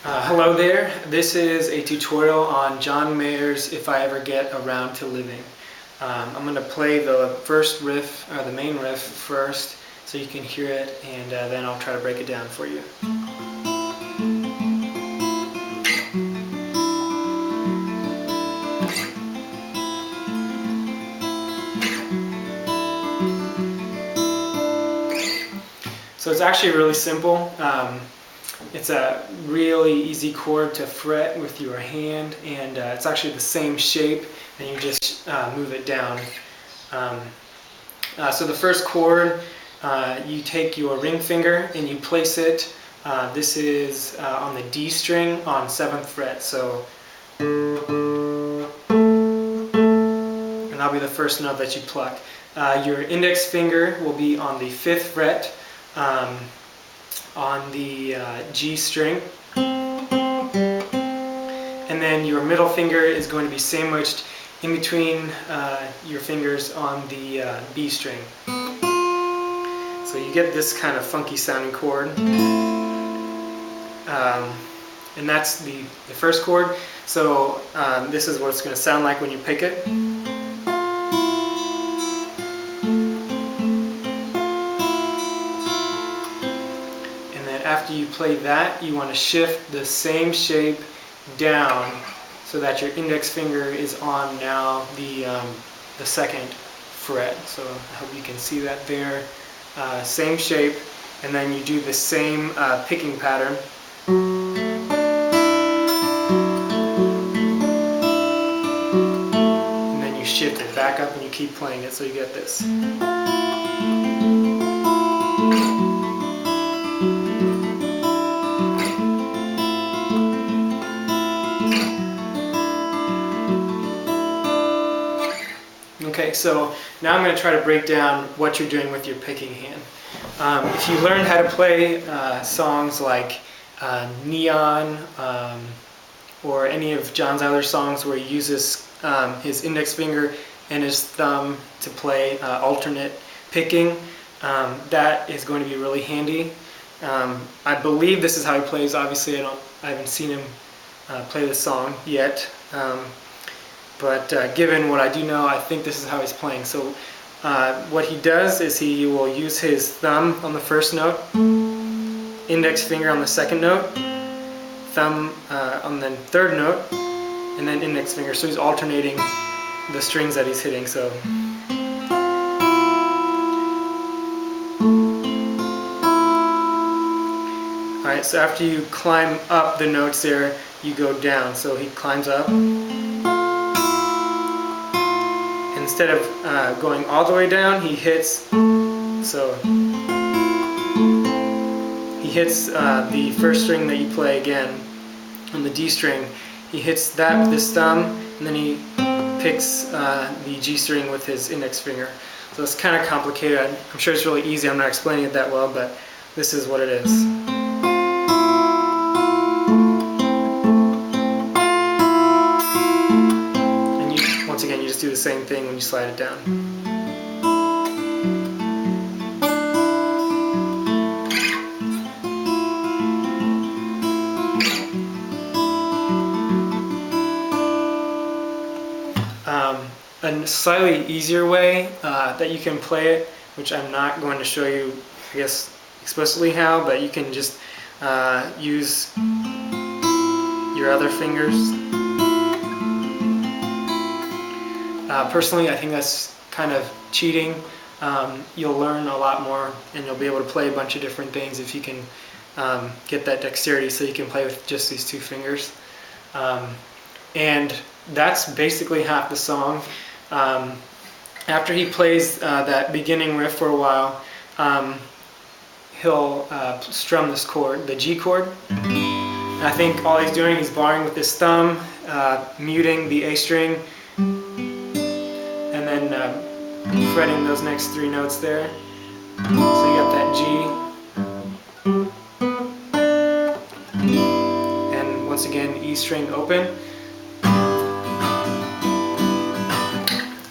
Hello there, this is a tutorial on John Mayer's If I Ever Get Around to Living. I'm going to play the first riff, or the main riff first, so you can hear it, and then I'll try to break it down for you. So it's actually really simple. It's a really easy chord to fret with your hand, and it's actually the same shape, and you just move it down. So the first chord, you take your ring finger and you place it. This is on the D string on 7th fret. So, and that'll be the first note that you pluck. Your index finger will be on the 5th fret. On the G string, and then your middle finger is going to be sandwiched in between your fingers on the B string. So you get this kind of funky sounding chord, and that's the first chord. So this is what it's going to sound like when you pick it. After you play that, you want to shift the same shape down so that your index finger is on now the 2nd fret. So I hope you can see that there. Same shape, and then you do the same picking pattern. And then you shift it back up and you keep playing it so you get this. Okay, so now I'm going to try to break down what you're doing with your picking hand. If you learn how to play songs like Neon or any of John Zyler's songs where he uses his index finger and his thumb to play alternate picking, that is going to be really handy. I believe this is how he plays. Obviously, I haven't seen him play the song yet. But given what I do know, I think this is how he's playing. So what he does is he will use his thumb on the first note, index finger on the 2nd note, thumb on the 3rd note, and then index finger. So he's alternating the strings that he's hitting. So. Alright, so after you climb up the notes there, you go down. So he climbs up. Instead of going all the way down, he hits, the first string that you play again on the D string. He hits that with his thumb, and then he picks the G string with his index finger. So it's kind of complicated. I'm sure it's really easy. I'm not explaining it that well, but this is what it is. Once again, you just do the same thing when you slide it down. A slightly easier way that you can play it, which I'm not going to show you, I guess, explicitly how, but you can just use your other fingers. Personally, I think that's kind of cheating. You'll learn a lot more, and you'll be able to play a bunch of different things if you can get that dexterity so you can play with just these 2 fingers. And that's basically half the song. After he plays that beginning riff for a while, he'll strum this chord, the G chord. And I think all he's doing is barring with his thumb, muting the A string, and then fretting those next 3 notes there. So you got that G, and once again E string open.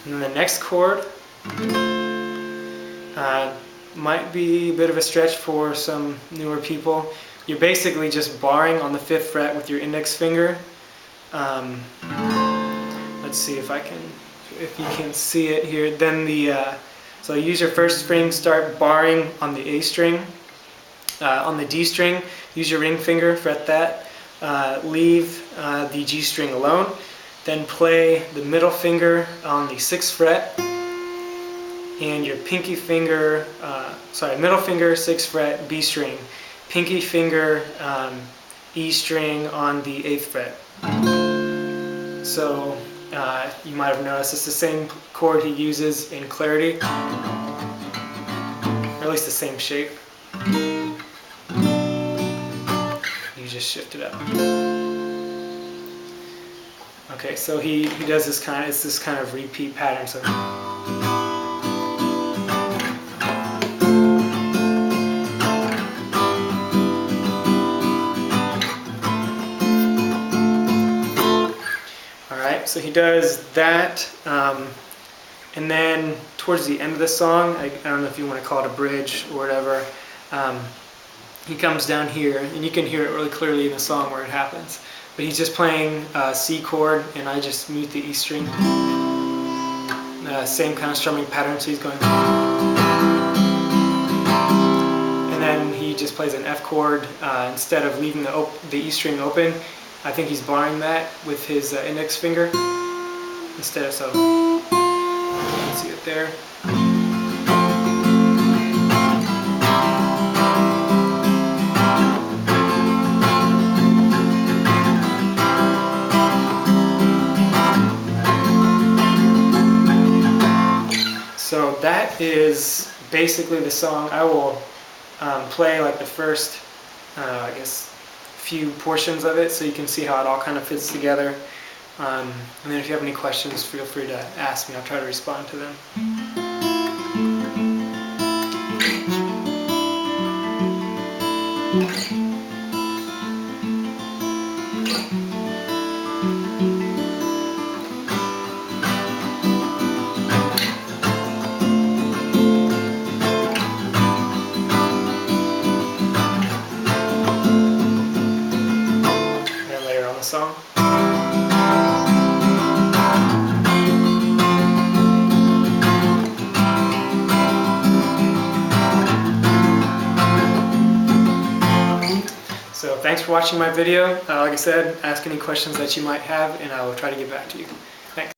And then the next chord might be a bit of a stretch for some newer people, you're basically just barring on the 5th fret with your index finger. Let's see if you can see it here. Then so use your first string, start barring on the A string. On the D string, use your ring finger, fret that. Leave the G string alone. Then play the middle finger on the 6th fret and your pinky finger, middle finger, 6th fret, B string. Pinky finger, E string on the 8th fret. So you might have noticed it's the same chord he uses in Clarity, or at least the same shape. You just shift it up. Okay, so he does this kind of repeat pattern. So so he does that, and then towards the end of the song, I don't know if you want to call it a bridge or whatever, he comes down here, and you can hear it really clearly in the song where it happens. But he's just playing C chord, and I just mute the E string. Same kind of strumming pattern, so he's going. And then he just plays an F chord instead of leaving the E string open. I think he's barring that with his index finger instead of, so you can see it there. So that is basically the song. I will play like the first, I guess, few portions of it so you can see how it all kind of fits together. And then if you have any questions, feel free to ask me. I'll try to respond to them. Song. So thanks for watching my video. Like I said, ask any questions that you might have and I will try to get back to you. Thanks.